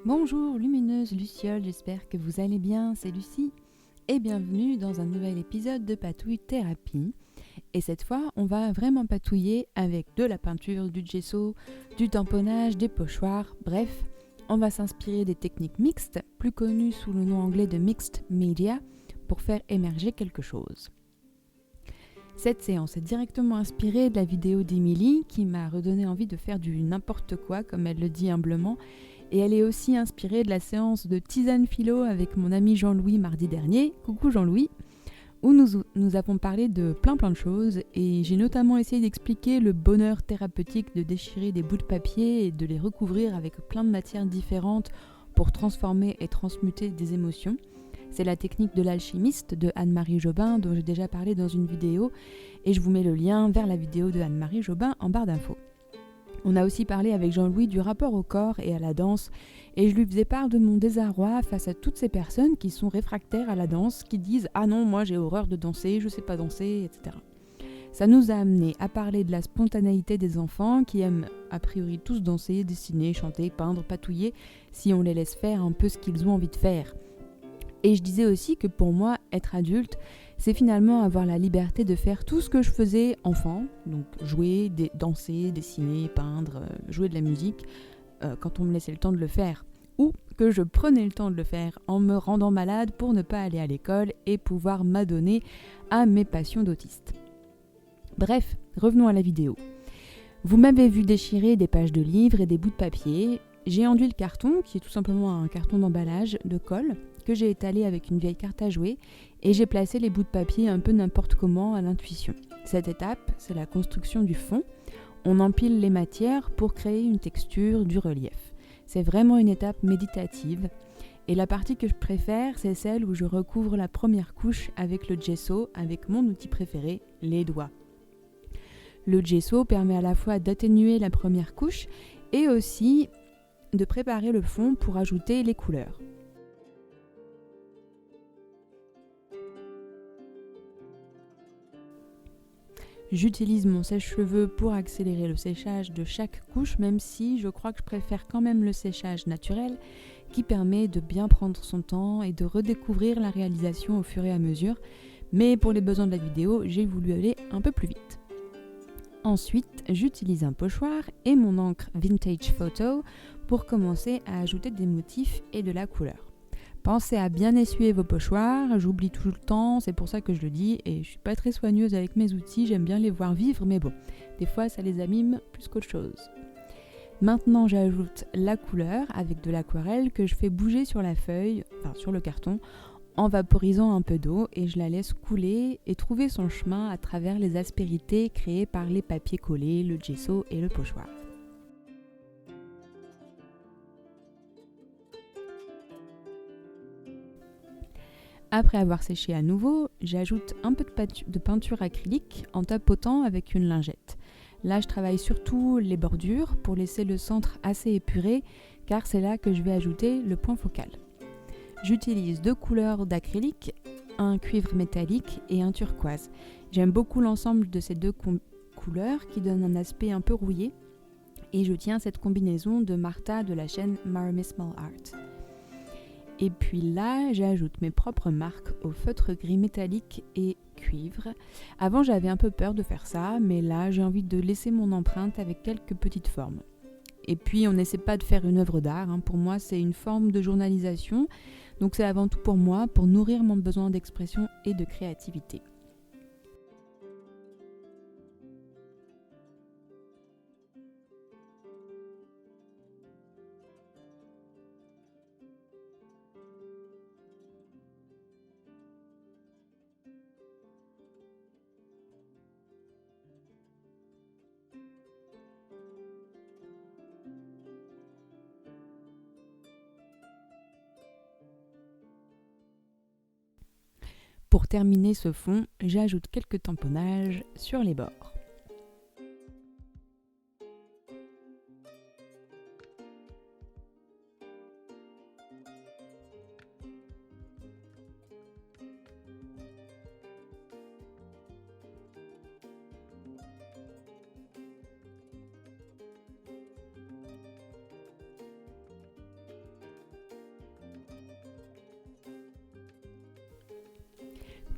Bonjour lumineuse Luciole, j'espère que vous allez bien, c'est Lucie et bienvenue dans un nouvel épisode de Patouille Thérapie. Et cette fois, on va vraiment patouiller avec de la peinture, du gesso, du tamponnage, des pochoirs, bref, on va s'inspirer des techniques mixtes, plus connues sous le nom anglais de Mixed Media, pour faire émerger quelque chose. Cette séance est directement inspirée de la vidéo d'Emily qui m'a redonné envie de faire du n'importe quoi, comme elle le dit humblement, et elle est aussi inspirée de la séance de tisane philo avec mon ami Jean-Louis mardi dernier, coucou Jean-Louis, où nous avons parlé de plein de choses, et j'ai notamment essayé d'expliquer le bonheur thérapeutique de déchirer des bouts de papier et de les recouvrir avec plein de matières différentes pour transformer et transmuter des émotions. C'est la technique de l'alchimiste de Anne-Marie Jobin dont j'ai déjà parlé dans une vidéo, et je vous mets le lien vers la vidéo de Anne-Marie Jobin en barre d'infos. On a aussi parlé avec Jean-Louis du rapport au corps et à la danse, et je lui faisais part de mon désarroi face à toutes ces personnes qui sont réfractaires à la danse, qui disent « Ah non, moi j'ai horreur de danser, je sais pas danser, etc. » Ça nous a amené à parler de la spontanéité des enfants qui aiment a priori tous danser, dessiner, chanter, peindre, patouiller, si on les laisse faire un peu ce qu'ils ont envie de faire. Et je disais aussi que pour moi, être adulte, c'est finalement avoir la liberté de faire tout ce que je faisais enfant, donc jouer, danser, dessiner, peindre, jouer de la musique, quand on me laissait le temps de le faire. Ou que je prenais le temps de le faire en me rendant malade pour ne pas aller à l'école et pouvoir m'adonner à mes passions d'autiste. Bref, revenons à la vidéo. Vous m'avez vu déchirer des pages de livres et des bouts de papier. J'ai enduit le carton, qui est tout simplement un carton d'emballage de colle, que j'ai étalé avec une vieille carte à jouer, et j'ai placé les bouts de papier un peu n'importe comment à l'intuition. Cette étape, c'est la construction du fond. On empile les matières pour créer une texture, du relief. C'est vraiment une étape méditative, et la partie que je préfère, c'est celle où je recouvre la première couche avec le gesso, avec mon outil préféré, les doigts. Le gesso permet à la fois d'atténuer la première couche et aussi de préparer le fond pour ajouter les couleurs. J'utilise mon sèche-cheveux pour accélérer le séchage de chaque couche, même si je crois que je préfère quand même le séchage naturel qui permet de bien prendre son temps et de redécouvrir la réalisation au fur et à mesure. Mais pour les besoins de la vidéo, j'ai voulu aller un peu plus vite. Ensuite, j'utilise un pochoir et mon encre Vintage Photo pour commencer à ajouter des motifs et de la couleur. Pensez à bien essuyer vos pochoirs, j'oublie tout le temps, c'est pour ça que je le dis, et je suis pas très soigneuse avec mes outils, j'aime bien les voir vivre, mais bon, des fois ça les abîme plus qu'autre chose. Maintenant j'ajoute la couleur avec de l'aquarelle que je fais bouger sur la feuille, enfin sur le carton, en vaporisant un peu d'eau, et je la laisse couler et trouver son chemin à travers les aspérités créées par les papiers collés, le gesso et le pochoir. Après avoir séché à nouveau, j'ajoute un peu de peinture acrylique en tapotant avec une lingette. Là, je travaille surtout les bordures pour laisser le centre assez épuré, car c'est là que je vais ajouter le point focal. J'utilise 2 couleurs d'acrylique, un cuivre métallique et un turquoise. J'aime beaucoup l'ensemble de ces 2 couleurs qui donnent un aspect un peu rouillé, et je tiens cette combinaison de Martha de la chaîne Maramismal Art. Et puis là, j'ajoute mes propres marques au feutre gris métallique et cuivre. Avant, j'avais un peu peur de faire ça, mais là, j'ai envie de laisser mon empreinte avec quelques petites formes. Et puis, on n'essaie pas de faire une œuvre d'art. Pour moi, c'est une forme de journalisation. Donc, c'est avant tout pour moi, pour nourrir mon besoin d'expression et de créativité. Pour terminer ce fond, j'ajoute quelques tamponnages sur les bords.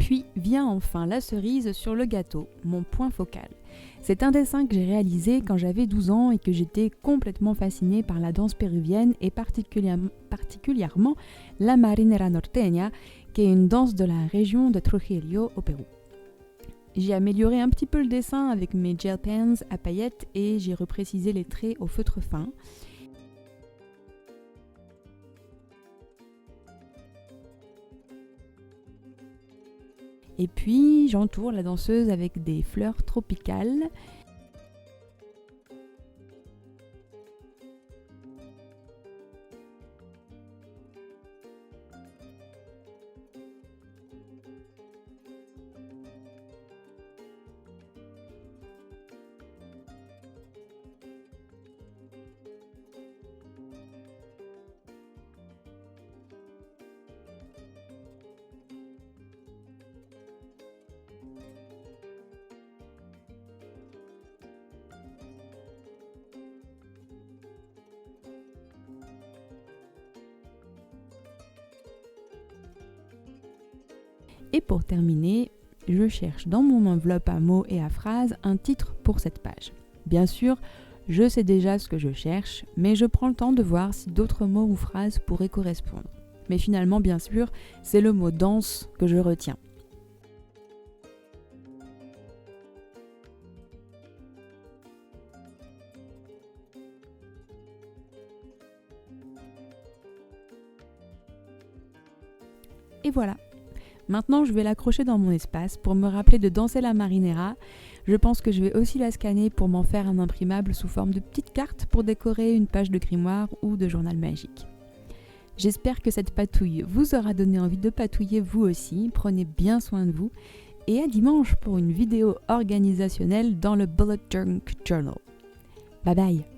Puis vient enfin la cerise sur le gâteau, mon point focal. C'est un dessin que j'ai réalisé quand j'avais 12 ans et que j'étais complètement fascinée par la danse péruvienne et particulièrement la marinera norteña, qui est une danse de la région de Trujillo au Pérou. J'ai amélioré un petit peu le dessin avec mes gel pens à paillettes et j'ai reprécisé les traits au feutre fin. Et puis j'entoure la danseuse avec des fleurs tropicales. Et pour terminer, je cherche dans mon enveloppe à mots et à phrases un titre pour cette page. Bien sûr, je sais déjà ce que je cherche, mais je prends le temps de voir si d'autres mots ou phrases pourraient correspondre. Mais finalement, bien sûr, c'est le mot danse que je retiens. Et voilà. Maintenant, je vais l'accrocher dans mon espace pour me rappeler de danser la marinera. Je pense que je vais aussi la scanner pour m'en faire un imprimable sous forme de petite carte pour décorer une page de grimoire ou de journal magique. J'espère que cette patouille vous aura donné envie de patouiller vous aussi. Prenez bien soin de vous et à dimanche pour une vidéo organisationnelle dans le Bullet Junk Journal. Bye bye!